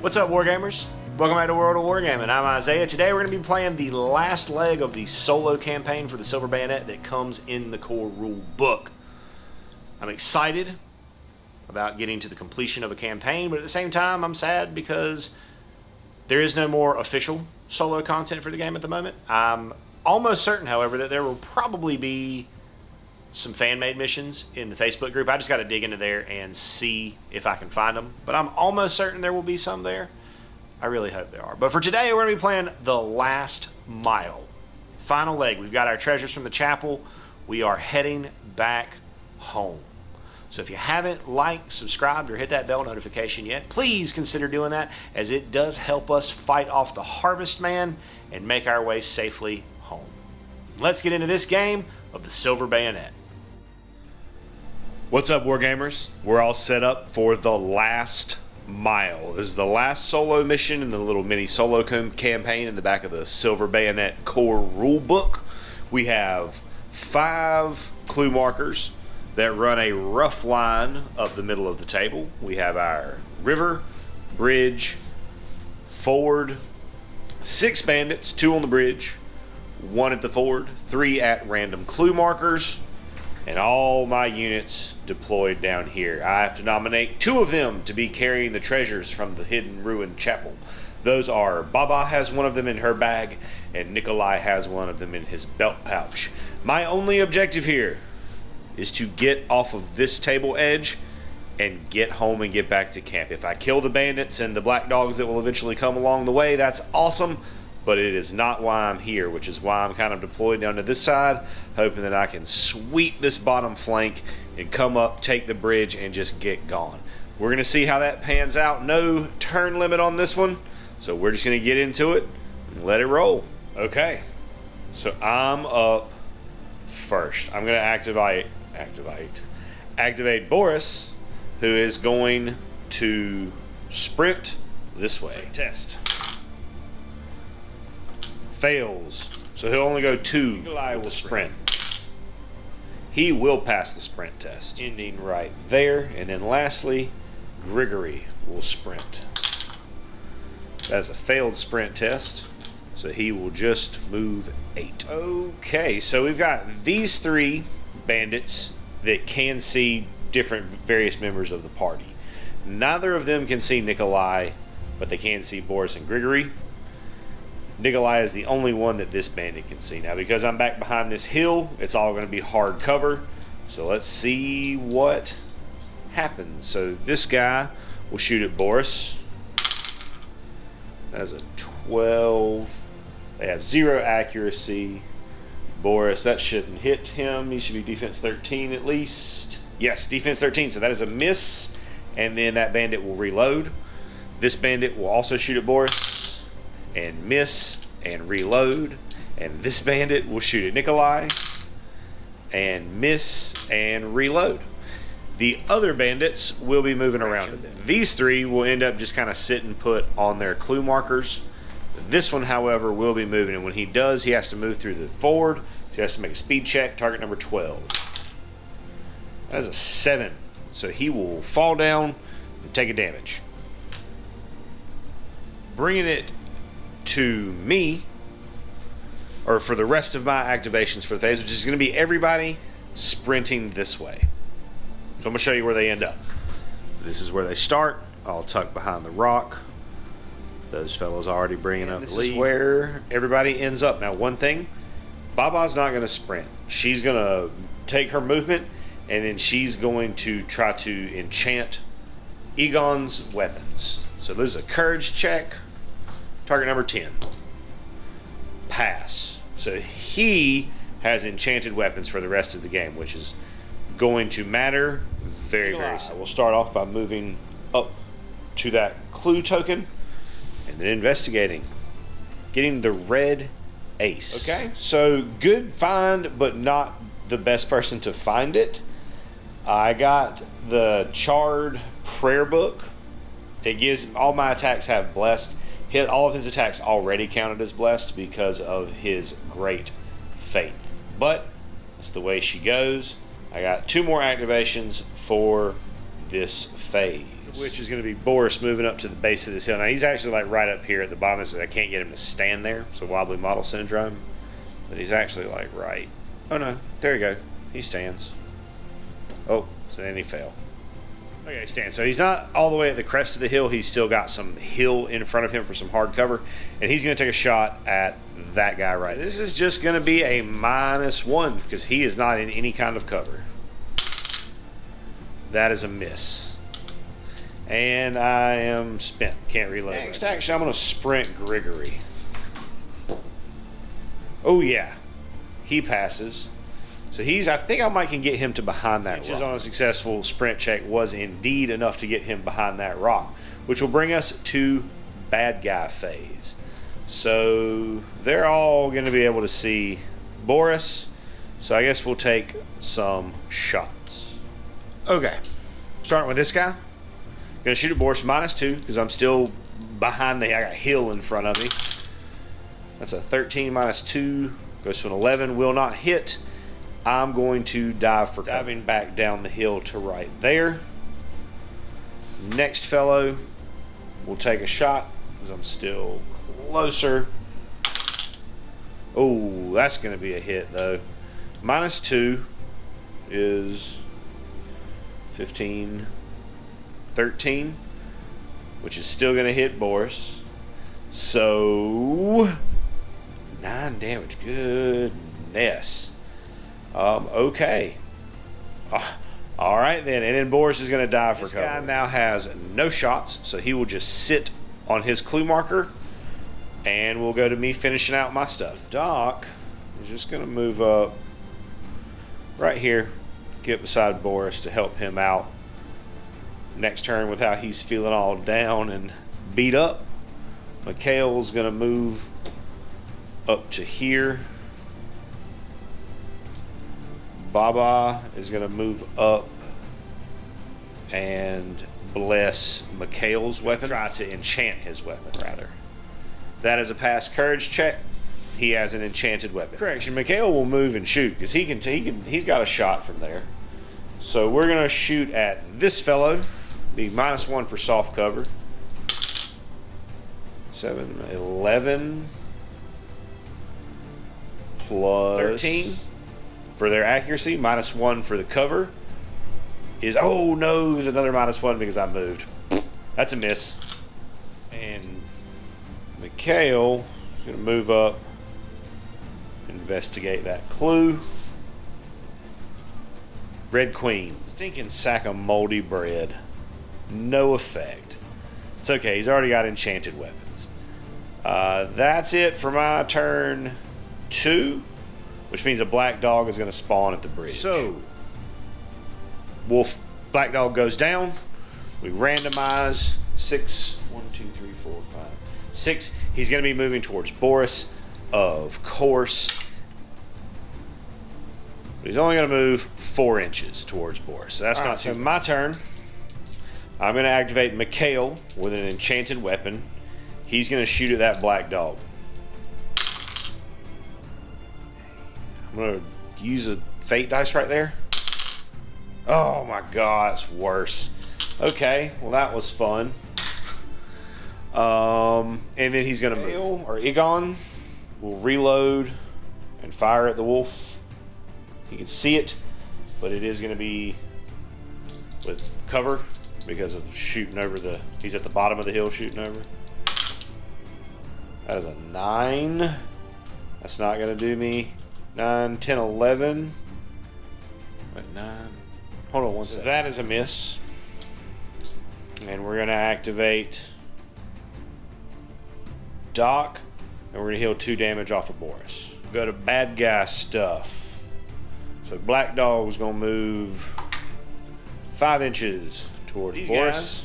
What's up, Wargamers? Welcome back to World of Wargaming. I'm Isaiah. Today we're going to be playing the last leg of the solo campaign for the Silver Bayonet that comes in the core rule book. I'm excited about getting to the completion of a campaign, but at the same time I'm sad because there is no more official solo content for the game at the moment. I'm almost certain, however, that there will probably be some fan-made missions in the Facebook group. I just got to dig into there and see if I can find them. But I'm almost certain there will be some there. I really hope there are. But for today, we're going to be playing The Last Mile. Final leg. We've got our treasures from the chapel. We are heading back home. So if you haven't liked, subscribed, or hit that bell notification yet, please consider doing that, as it does help us fight off the Harvest Man and make our way safely home. Let's get into this game of the Silver Bayonet. What's up, Wargamers? We're all set up for The Last Mile. This is the last solo mission in the little mini solo campaign in the back of the Silver Bayonet core rulebook. We have 5 clue markers that run a rough line up the middle of the table. We have our river, bridge, ford, 6 bandits, 2 on the bridge, 1 at the ford, 3 at random clue markers, and all my units deployed down here. I have to nominate 2 of them to be carrying the treasures from the hidden ruined chapel. Those are Baba has 1 of them in her bag, and Nikolai has 1 of them in his belt pouch. My only objective here is to get off of this table edge and get home and get back to camp. If I kill the bandits and the black dogs that will eventually come along the way, that's awesome. But it is not why I'm here, which is why I'm kind of deployed down to this side, hoping that I can sweep this bottom flank and come up, take the bridge, and just get gone. We're going to see how that pans out. No turn limit on this one, so we're just going to get into it and let it roll. Okay, so I'm up first. I'm going to activate Boris, who is going to sprint this way. Test. Fails, so he'll only go 2. Nikolai will sprint. He will pass the sprint test, ending right there. And then lastly, Grigory will sprint. That's a failed sprint test, so he will just move 8. Okay, so we've got these 3 bandits that can see different various members of the party. Neither of them can see Nikolai, but they can see Boris and Grigory. Nikolai is the only one that this bandit can see. Now, because I'm back behind this hill, it's all going to be hard cover. So let's see what happens. So this guy will shoot at Boris. That's a 12. They have 0 accuracy. Boris, that shouldn't hit him. He should be defense 13 at least. Yes, defense 13. So that is a miss. And then that bandit will reload. This bandit will also shoot at Boris and miss and reload, and this bandit will shoot at Nikolai and miss and reload. The other bandits will be moving around a bit. These 3 will end up just kind of sitting put on their clue markers. This one, however, will be moving, and when he does, he has to move through the forward. So he has to make a speed check. Target number 12. That is a 7, so he will fall down and take a damage. Bringing it to me, or for the rest of my activations for the phase, which is going to be everybody sprinting this way. So I'm going to show you where they end up. This is where they start, all tucked behind the rock. Those fellows already bringing up the lead. This is where everybody ends up. Now, one thing, Baba's not going to sprint. She's going to take her movement, and then she's going to try to enchant Egon's weapons. So there's a courage check. Target number 10. Pass. So he has enchanted weapons for the rest of the game, which is going to matter very soon. We'll start off by moving up to that clue token and then investigating. Getting the red ace. Okay, so good find, but not the best person to find it. I got the charred prayer book. It gives all my attacks have blessed. All of his attacks already counted as blessed because of his great faith. But that's the way she goes. I got 2 more activations for this phase. which is going to be Boris moving up to the base of this hill. Now he's actually like right up here at the bottom, so I can't get him to stand there. So wobbly model syndrome, but he's actually like right. Oh no, there you go. He stands. Oh, so then he fell. Okay, he stands. So he's not all the way at the crest of the hill. He's still got some hill in front of him for some hard cover, and he's going to take a shot at that guy right there. This is just going to be a -1 because he is not in any kind of cover. That is a miss. And I am spent. Can't reload. Next action, I'm going to sprint Grigory. Oh, yeah. He passes. So I think I might can get him to behind that rock. On a successful sprint check was indeed enough to get him behind that rock, which will bring us to bad guy phase. So they're all going to be able to see Boris. So I guess we'll take some shots. Okay, starting with this guy. Gonna shoot at Boris -2 because I'm still behind I got a hill in front of me. That's a 13 -2, goes to an 11, will not hit. I'm going to dive for diving back down the hill to right there. Next fellow will take a shot because I'm still closer. Oh, that's gonna be a hit though. -2 is 15, 13, which is still going to hit Boris. So 9 damage. Goodness. Okay. All right then. And then Boris is going to die for cover. This guy now has no shots, so he will just sit on his clue marker, and we'll go to me finishing out my stuff. Doc is just going to move up right here, get beside Boris to help him out next turn with how he's feeling all down and beat up. Mikhail's gonna move up to here. Baba is gonna move up and bless Mikhail's weapon. Try to enchant his weapon, rather. That is a pass courage check. He has an enchanted weapon. Correction, Mikhail will move and shoot because he's got a shot from there. So we're gonna shoot at this fellow. Be -1 for soft cover. 7, 11 plus 13 for their accuracy. -1 for the cover is, oh no, there's another -1 because I moved. That's a miss. And Mikhail is gonna move up, investigate that clue. Red Queen, stinking sack of moldy bread. No effect. It's okay, he's already got enchanted weapons. That's it for my turn 2, which means a black dog is going to spawn at the bridge. So, black dog goes down. We randomize 6. 1, 2, 3, 4, 5, 6. He's going to be moving towards Boris, of course. But he's only going to move 4 inches towards Boris. So that's not too. So my turn. I'm going to activate Mikhail with an enchanted weapon. He's going to shoot at that black dog. I'm going to use a fate dice right there. Oh my god, it's worse. Okay, well that was fun. And then he's going to move. Or Egon will reload and fire at the wolf. You can see it, but it is going to be with cover because of shooting over he's at the bottom of the hill shooting over. That is a 9. That's not going to do me. 9, 10, 11. Wait, 9. Hold on one second. That is a miss. And we're going to activate Doc, and we're going to heal 2 damage off of Boris. Go to bad guy stuff. So Black Dog's going to move 5 inches towards these Boris, guys,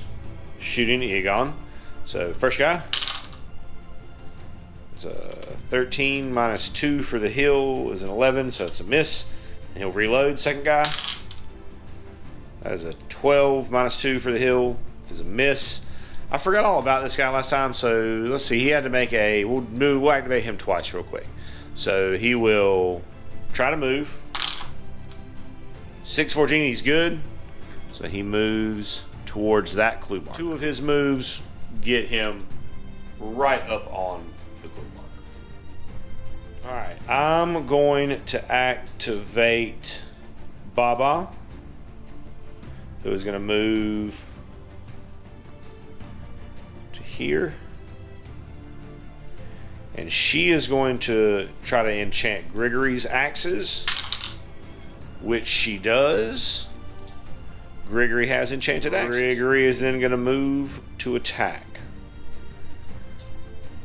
shooting Egon. So first guy, it's a 13 minus 2 for the hill is an 11, so it's a miss. And he'll reload. Second guy, that is a 12 minus 2 for the hill is a miss. I forgot all about this guy last time, so let's see. He had to make a. We'll activate him twice real quick. So he will try to move. 614, he's good. So he moves towards that clue mark. 2 of his moves get him right up on the clue mark. Alright, I'm going to activate Baba, who is going to move to here. And she is going to try to enchant Grigory's axes, which she does. Grigory has enchanted axes. Grigory is then going to move to attack.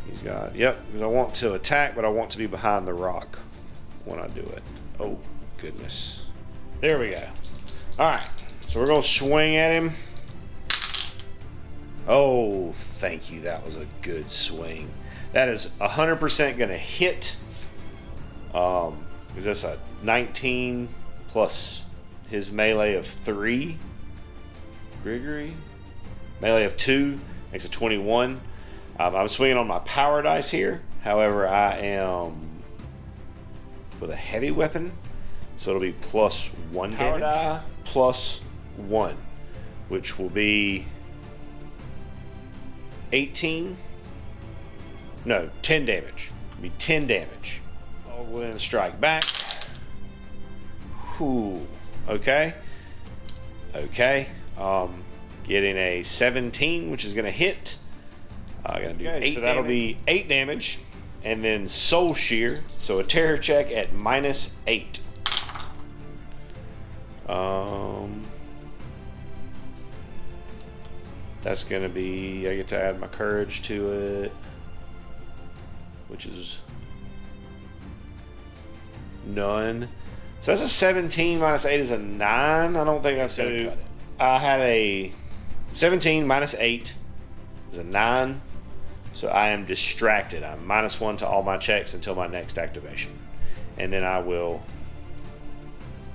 He's got, yep, because I want to attack, but I want to be behind the rock when I do it. Oh, goodness. There we go. Alright, so we're going to swing at him. Oh, thank you. That was a good swing. That is 100% going to hit. Is this a 19 plus his melee of 3? Grigory? Melee of 2 makes a 21. I'm swinging on my power dice here. However, I am with a heavy weapon, so it'll be plus 1 damage. Power die plus 1, which will be 18. No, 10 damage. It'll be 10 damage. I'll go in and strike back. Whew. Okay. Okay. Getting a 17, which is going to hit. I'm going to do 8 so that'll be 8 damage. And then Soul Shear. So a terror check at -8. That's going to be... I get to add my courage to it, which is none. So that's a 17 minus 8 is a 9. I don't think that's going to cut it. I had a 17 minus 8 is a 9. So I am distracted. I'm -1 to all my checks until my next activation. And then I will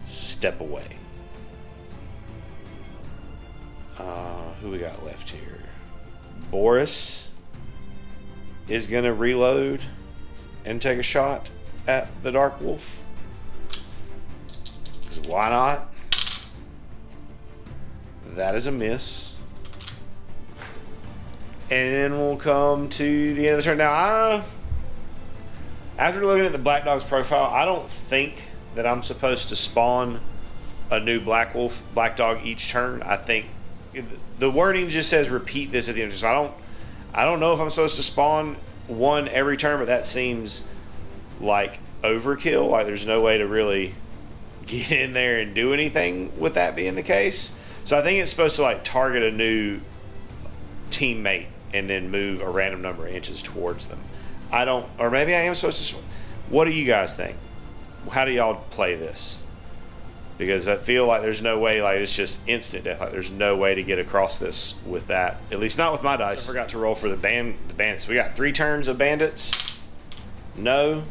step away. Who we got left here? Boris is going to reload and take a shot at the Dark Wolf. Because why not? That is a miss. And then we'll come to the end of the turn. Now, after looking at the Black Dog's profile, I don't think that I'm supposed to spawn a new Black Dog each turn. I think the wording just says repeat this at the end. So I don't know if I'm supposed to spawn one every turn, but that seems like overkill. Like there's no way to really get in there and do anything with that being the case. So I think it's supposed to like target a new teammate and then move a random number of inches towards them. I don't, or maybe I am supposed to. What do you guys think? How do y'all play this? Because I feel like there's no way, like it's just instant death. Like there's no way to get across this with that. At least not with my dice. I forgot to roll for the bandits. We got 3 turns of bandits. No.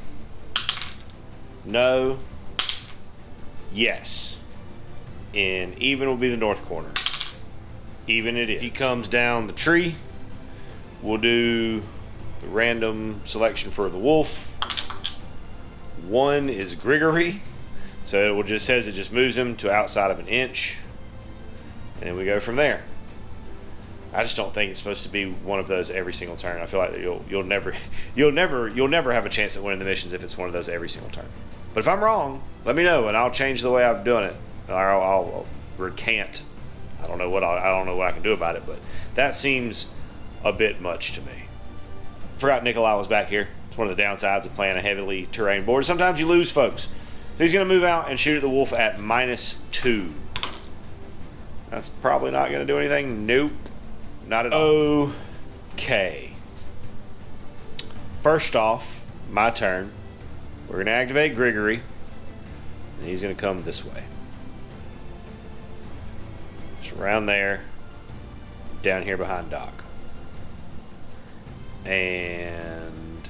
No. Yes. And even will be the north corner. Even it is. He comes down the tree. We'll do the random selection for the wolf. 1 is Grigory. So it just says it just moves him to outside of an inch. And then we go from there. I just don't think it's supposed to be one of those every single turn. I feel like you'll never have a chance at winning the missions if it's one of those every single turn. But if I'm wrong, let me know and I'll change the way I've done it. Or I'll recant. I don't know what I can do about it, but that seems a bit much to me. Forgot Nikolai was back here. It's one of the downsides of playing a heavily terrain board. Sometimes you lose folks. So he's going to move out and shoot at the wolf at -2. That's probably not going to do anything. Nope. Not at all. Okay. First off, my turn. We're going to activate Grigory. And he's going to come this way. Just around there. Down here behind Doc. And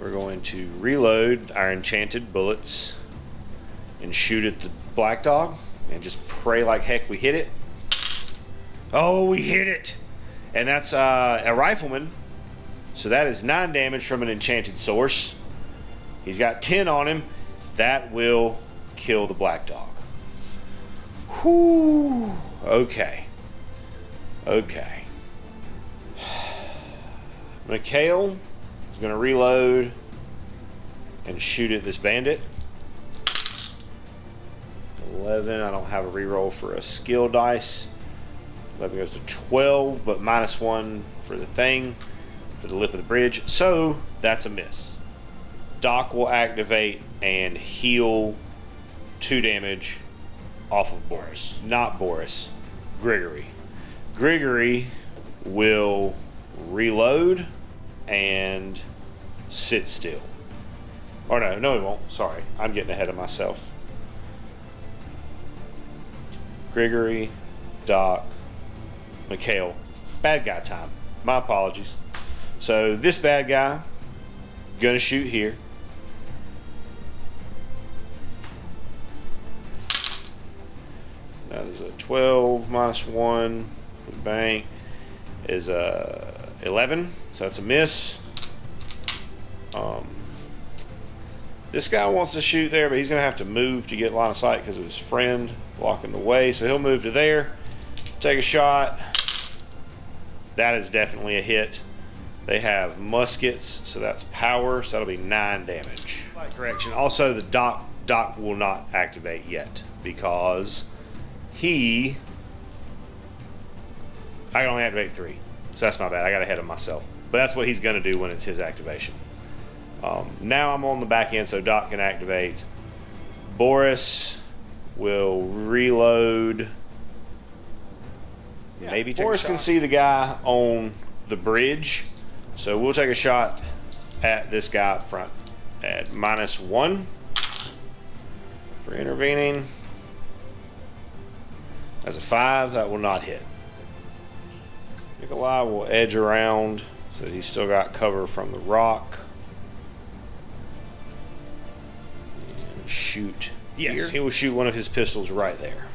we're going to reload our enchanted bullets and shoot at the Black Dog and just pray like heck we hit it. Oh, we hit it! And that's a rifleman. So that is 9 damage from an enchanted source. He's got 10 on him. That will kill the black dog. Whew. Okay. Okay. Mikhail is going to reload and shoot at this bandit. 11. I don't have a reroll for a skill dice. 11 goes to 12, but -1 for the thing, for the lip of the bridge. So that's a miss. Doc will activate and heal 2 damage off of Boris. Not Boris. Grigory. Grigory will reload and sit still. Or no, he won't. Sorry, I'm getting ahead of myself. Grigory, Doc, Mikhail. Bad guy time. My apologies. So this bad guy gonna shoot here. That is a 12 -1 for the bank is a 11, so that's a miss. This guy wants to shoot there, but he's gonna have to move to get line of sight because of his friend blocking the way. So he'll move to there, take a shot. That is definitely a hit. They have muskets, so that's power, so that'll be 9 damage. Correction. Also, the Doc will not activate yet because I can only activate 3, so that's my bad. I got ahead of myself, but that's what he's gonna do when it's his activation. Now I'm on the back end, so Doc can activate. Boris will reload. Yeah, maybe Boris can see the guy on the bridge, so we'll take a shot at this guy up front at -1 for intervening. As a 5, that will not hit. Nikolai will edge around so that he's still got cover from the rock. And shoot. Yes, here. He will shoot one of his pistols right there.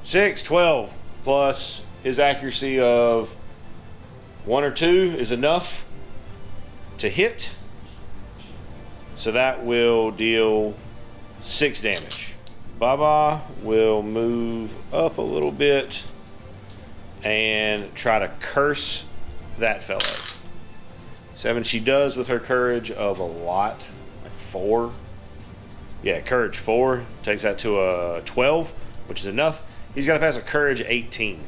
6, 12 plus his accuracy of 1 or 2 is enough to hit. So that will deal 6 damage. Baba will move up a little bit and try to curse that fellow. 7, she does with her courage of a lot, like 4. Yeah, courage 4 takes that to a 12, which is enough. He's got to pass a courage 18.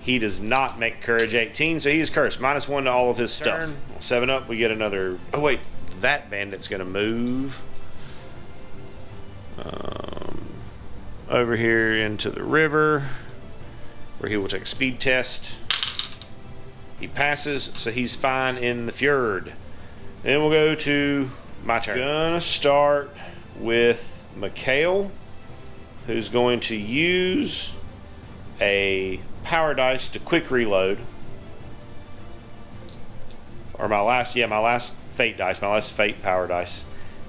He does not make courage 18, so he is cursed. -1 to all of his stuff. 7 up, we get another. Oh wait, that bandit's gonna move over here into the river, where he will take a speed test. He passes, so he's fine in the fjord. Then we'll go to my turn. Gonna start with Mikhail, who's going to use a power dice to quick reload. Or my last fate dice, my last fate power dice.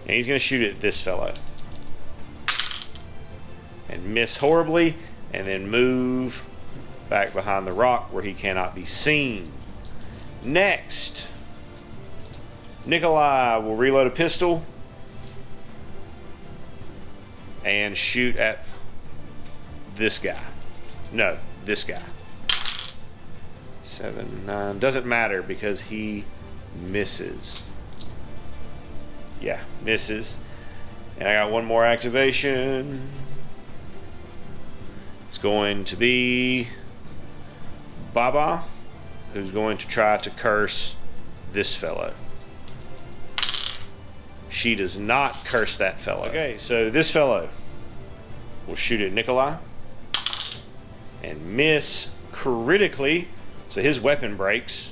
And he's gonna shoot at this fellow. And miss horribly, and then move back behind the rock where he cannot be seen. Next, Nikolai will reload a pistol and shoot at this guy. No, this guy. 7, 9. Doesn't matter because he misses. Yeah, misses. And I got one more activation. It's going to be Baba, who's going to try to curse this fellow. She does not curse that fellow. Okay, so this fellow will shoot at Nikolai and miss critically, so his weapon breaks.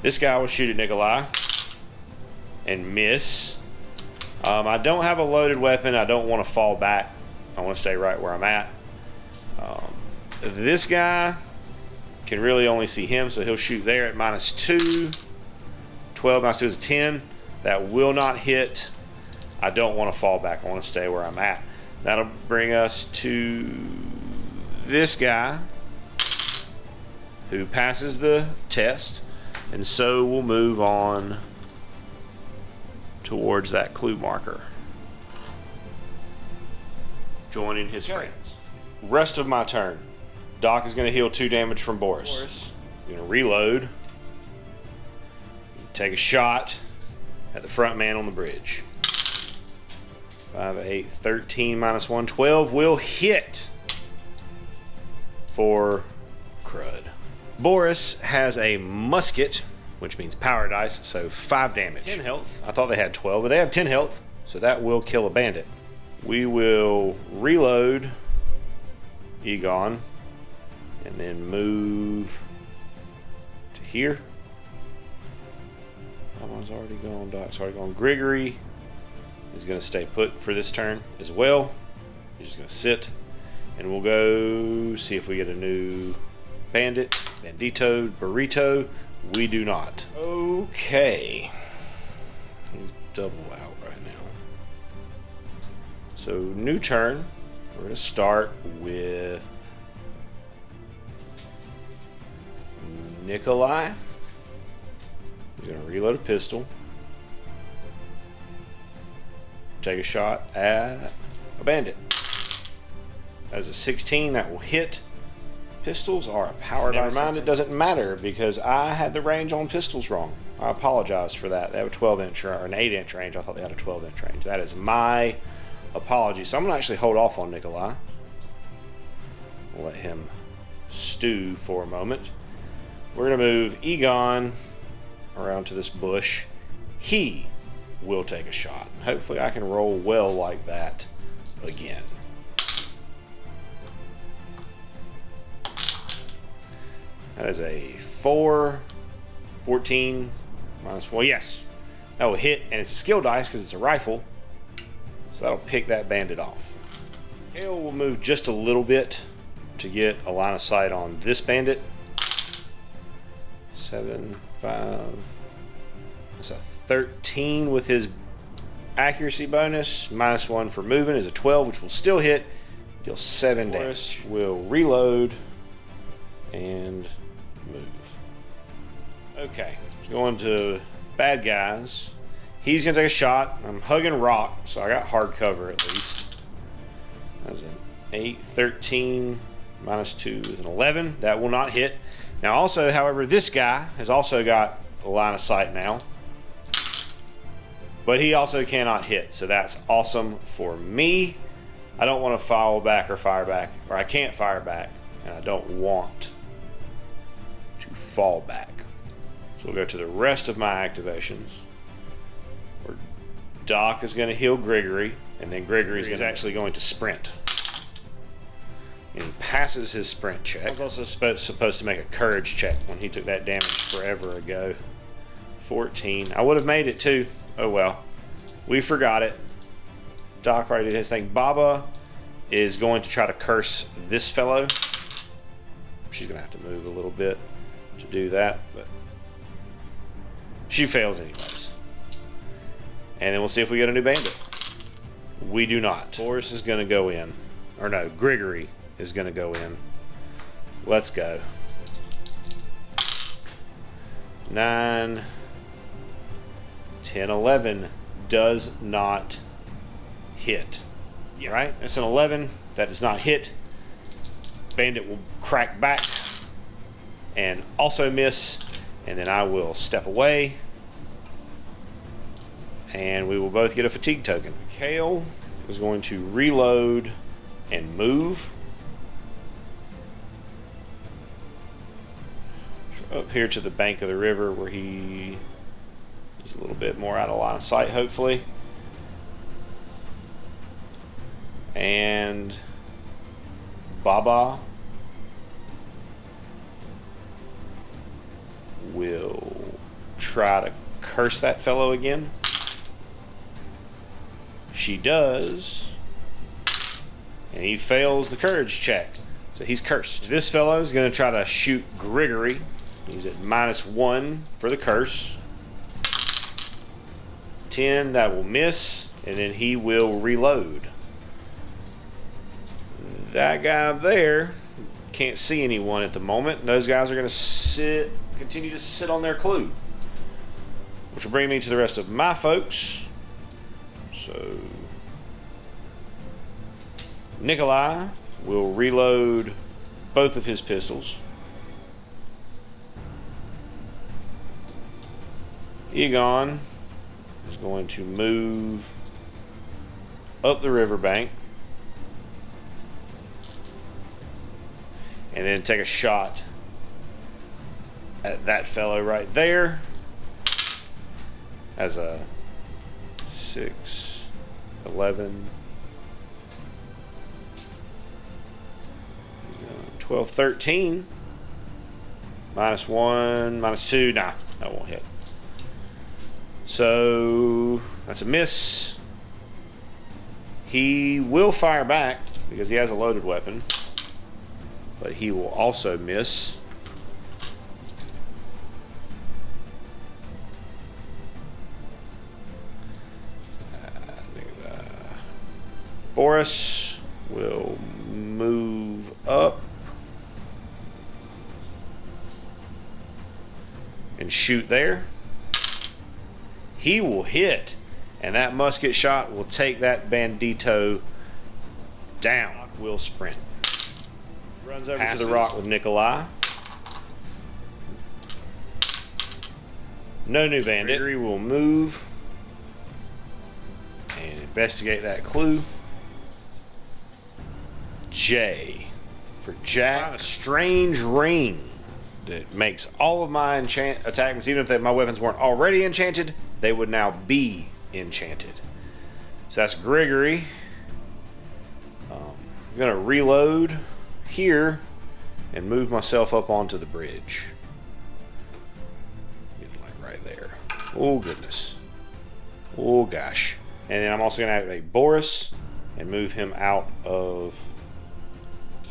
This guy will shoot at Nikolai and miss. I don't have a loaded weapon. I don't want to fall back. I want to stay right where I'm at. This guy can really only see him, so he'll shoot there at -2. 12 -2 is 10. That will not hit. I don't want to fall back. I want to stay where I'm at. That'll bring us to this guy who passes the test. And so we'll move on towards that clue marker, joining his friends. Rest of my turn, Doc is going to heal 2 damage from Boris. I'm going to reload, take a shot at the front man on the bridge. 5, 8, 13 minus 1, 12 will hit for crud. Boris has a musket, which means power dice, so 5 damage. 10 health. I thought they had 12, but they have 10 health, so that will kill a bandit. We will reload Egon and then move to here. Mama's already gone, Doc's already gone. Grigory is going to stay put for this turn as well. He's just going to sit, and we'll go see if we get a new bandit. Bandito, burrito. We do not. Okay. He's double out right now. So new turn. We're going to start with Nikolai. He's going to reload a pistol. Take a shot at a bandit. As a 16, that will hit. Pistols are a power dice. Never mind, it doesn't matter because I had the range on pistols wrong. I apologize for that. They have a 12-inch or an 8-inch range. I thought they had a 12-inch range. That is my apology. So I'm going to actually hold off on Nikolai. We'll let him stew for a moment. We're going to move Egon around to this bush. He will take a shot. Hopefully I can roll well like that again. That is a 4, 14 minus 1. Yes, that will hit, and it's a skill dice because it's a rifle. So that'll pick that bandit off. Hale will move just a little bit to get a line of sight on this bandit. 7, 5. That's a 13 with his accuracy bonus. Minus 1 for moving is a 12, which will still hit. Deal 7 damage. We'll reload and move. Okay, going to bad guys. He's gonna take a shot. I'm hugging rock, so I got hard cover at least. That's an 8, 13 minus 2 is an 11. That will not hit. Now also, however, this guy has also got a line of sight now, but he also cannot hit, so that's awesome for me. I don't want to foul back or fire back, or I can't fire back, and I don't want to fall back. So we'll go to the rest of my activations, where Doc is going to heal Grigory, and then Grigory is actually going to sprint. And he passes his sprint check. I was also supposed to make a courage check when he took that damage forever ago. 14. I would have made it too. Oh well. We forgot it. Doc already did his thing. Baba is going to try to curse this fellow. She's going to have to move a little bit to do that, but she fails anyways. And then we'll see if we get a new bandit. We do not. Boris is going to go in. Or no, Grigory is going to go in. Let's go. 9, 10, 11 does not hit. Yeah. Right? That's an 11. That does not hit. Bandit will crack back and also miss. And then I will step away. And we will both get a fatigue token. Kale is going to reload and move. Up here to the bank of the river where he is a little bit more out of line of sight, hopefully. And Baba will try to curse that fellow again. She does. And he fails the courage check. So he's cursed. This fellow is going to try to shoot Grigory. He's at -1 for the curse. 10, that will miss. And then he will reload. That guy up there can't see anyone at the moment. Those guys are going to sit continue to sit on their clue. Which will bring me to the rest of my folks. So Nikolai will reload both of his pistols. Egon is going to move up the riverbank and then take a shot at that fellow right there as a 6, 11, 12, 13. -1, -2. Nah, that won't hit. So that's a miss. He will fire back because he has a loaded weapon, but he will also miss. Boris will move up and shoot there. He will hit, and that musket shot will take that bandito down. Will sprint. Runs over to the rock with Nikolai. No new bandit. Gregory will move and investigate that clue. J for Jack. Find a strange ring that makes all of my attachments, even if my weapons weren't already enchanted, they would now be enchanted. So that's Gregory. I'm going to reload here and move myself up onto the bridge. Like right there. Oh, goodness. Oh, gosh. And then I'm also going to activate Boris and move him out of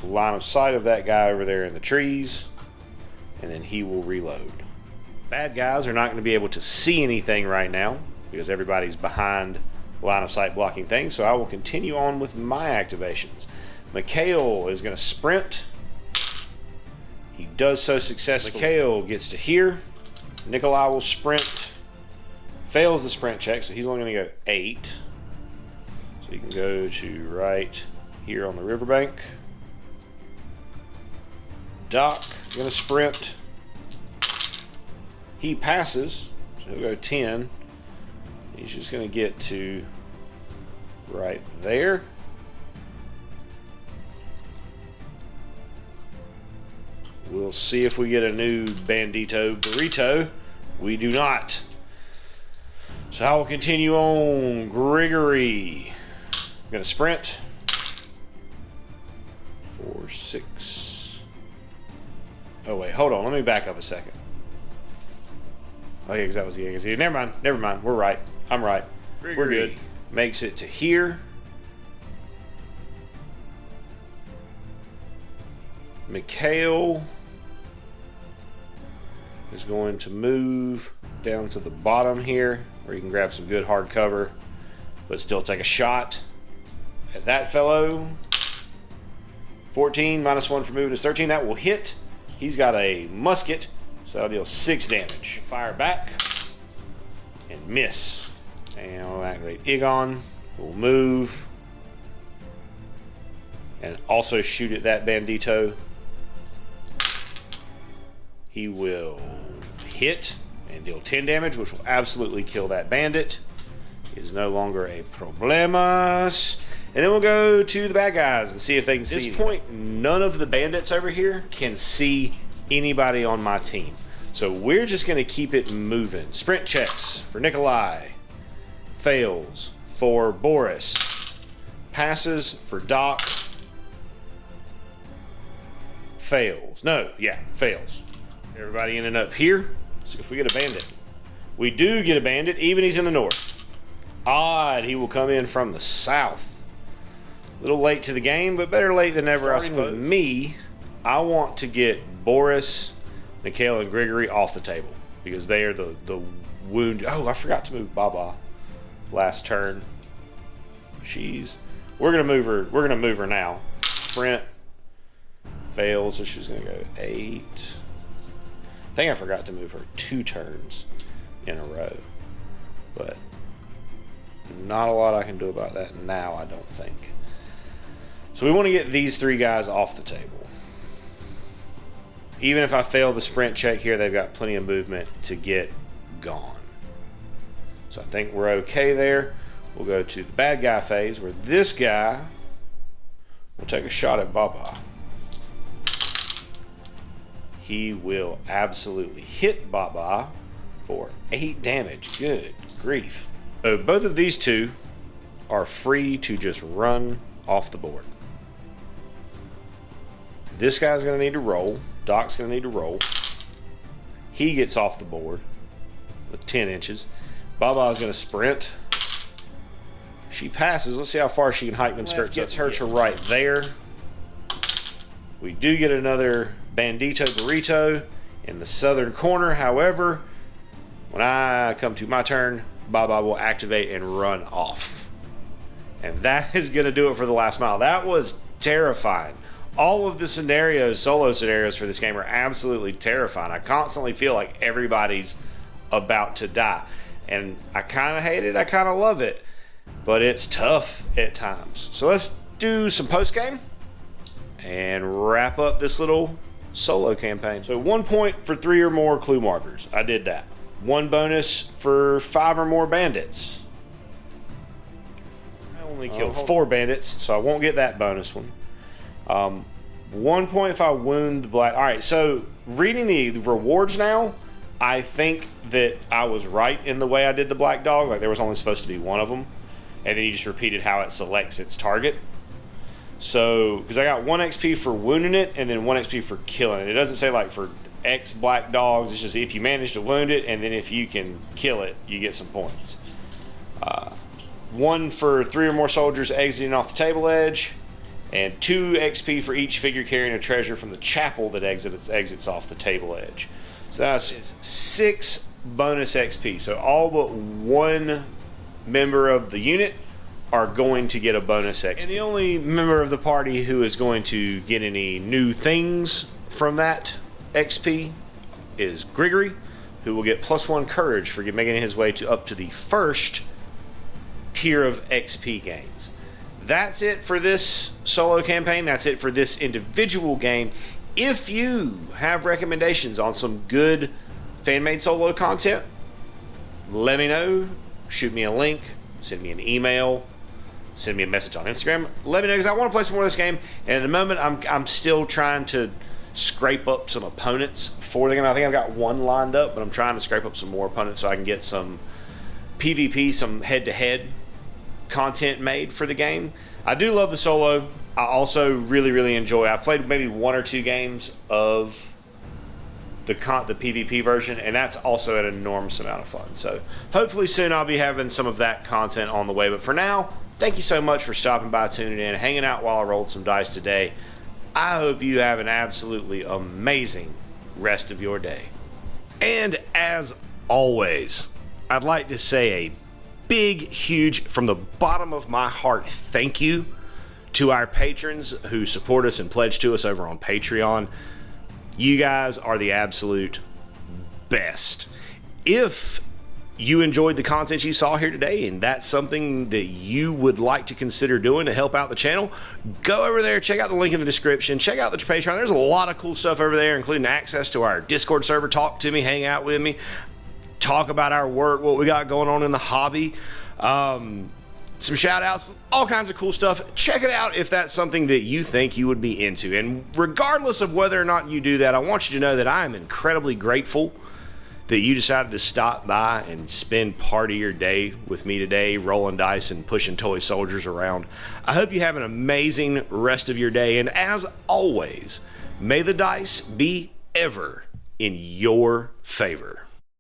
the line of sight of that guy over there in the trees. And then he will reload. Bad guys are not going to be able to see anything right now because everybody's behind line of sight blocking things, so I will continue on with my activations. Mikhail is going to sprint. He does so successfully. Mikhail gets to here. Nikolai will sprint. Fails the sprint check, so he's only going to go 8. So he can go to right here on the riverbank. Doc going to sprint. He passes, so he'll go 10. He's just going to get to right there. We'll see if we get a new bandito burrito. We do not. So I will continue on. Gregory. I'm going to sprint. 4, 6. Oh, wait. Hold on. Let me back up a second. Oh, yeah, because that was the A. Never mind. Never mind. We're right. I'm right. Gregory. We're good. Makes it to here. Mikhail is going to move down to the bottom here where you can grab some good hard cover but still take a shot at that fellow. 14 -1 for moving is 13. That will hit. He's got a musket, so that'll deal 6 damage. Fire back and miss. And I'll activate Egon. We'll move and also shoot at that bandito. He will hit and deal 10 damage, which will absolutely kill that bandit. It is no longer a problemos. And then we'll go to the bad guys and see if they can see. At this point, none of the bandits over here can see anybody on my team. So we're just going to keep it moving. Sprint checks for Nikolai. Fails for Boris. Passes for Doc. Fails. No, yeah, fails. Everybody ending up here. See if we get a bandit. We do get a bandit, even he's in the north. Odd, he will come in from the south. A little late to the game, but better late than never, I suppose. With me, I want to get Boris, Mikhail, and Gregory off the table because they are the wound. Oh, I forgot to move Baba last turn. We're gonna move her. We're gonna move her now. Sprint fails, so she's gonna go 8. think I forgot to move her 2 turns in a row. But not a lot I can do about that now, I don't think. So we want to get these 3 guys off the table. Even if I fail the sprint check here, they've got plenty of movement to get gone. So I think we're okay there. We'll go to the bad guy phase, where this guy will take a shot at Baba. He will absolutely hit Baba for 8 damage. Good grief. So both of these 2 are free to just run off the board. This guy's going to need to roll. Doc's going to need to roll. He gets off the board with 10 inches. Baba's going to sprint. She passes. Let's see how far she can hike them skirts. Gets her to right there. We do get another bandito burrito in the southern corner. However, when I come to my turn, Baba will activate and run off. And that is going to do it for the last mile. That was terrifying. All of the scenarios, solo scenarios for this game are absolutely terrifying. I constantly feel like everybody's about to die. And I kind of hate it. I kind of love it. But it's tough at times. So let's do some post-game and wrap up this little solo campaign. So 1 point for 3 or more clue markers. I did that. 1 bonus for 5 or more bandits. I only killed 4 bandits, so I won't get that bonus one. 1 point if I wound the black. All right, so reading the rewards now, I think that I was right in the way I did the black dog. Like there was only supposed to be 1 of them. And then you just repeated how it selects its target. So, because I got 1 XP for wounding it and then 1 XP for killing it. It doesn't say like for X black dogs. It's just if you manage to wound it and then if you can kill it, you get some points. 1 for 3 or more soldiers exiting off the table edge. And 2 XP for each figure carrying a treasure from the chapel that exits off the table edge. So that's 6 bonus XP. So all but 1 member of the unit are going to get a bonus XP. And the only member of the party who is going to get any new things from that XP is Grigory, who will get +1 courage for making his way up to the 1st tier of XP gains. That's it for this solo campaign. That's it for this individual game. If you have recommendations on some good fan-made solo content, let me know. Shoot me a link, send me an email, send me a message on Instagram. Let me know, because I want to play some more of this game. And at the moment, I'm still trying to scrape up some opponents for the game. I think I've got 1 lined up, but I'm trying to scrape up some more opponents so I can get some PvP, some head-to-head content made for the game. I do love the solo. I also really enjoy. I've played maybe 1 or 2 games of the PvP version, and that's also an enormous amount of fun. So hopefully soon I'll be having some of that content on the way. But for now, thank you so much for stopping by, tuning in, hanging out while I rolled some dice today. I hope you have an absolutely amazing rest of your day. And as always, I'd like to say a big, huge, from the bottom of my heart, thank you to our patrons who support us and pledge to us over on Patreon. You guys are the absolute best. If you enjoyed the content you saw here today and that's something that you would like to consider doing to help out the channel, go over there, check out the link in the description, check out the Patreon. There's a lot of cool stuff over there, including access to our Discord server. Talk to me, hang out with me, talk about our work, what we got going on in the hobby, some shout outs, all kinds of cool stuff. Check it out if that's something that you think you would be into. And regardless of whether or not you do that, I want you to know that I am incredibly grateful that you decided to stop by and spend part of your day with me today, rolling dice and pushing toy soldiers around. I hope you have an amazing rest of your day. And as always, may the dice be ever in your favor.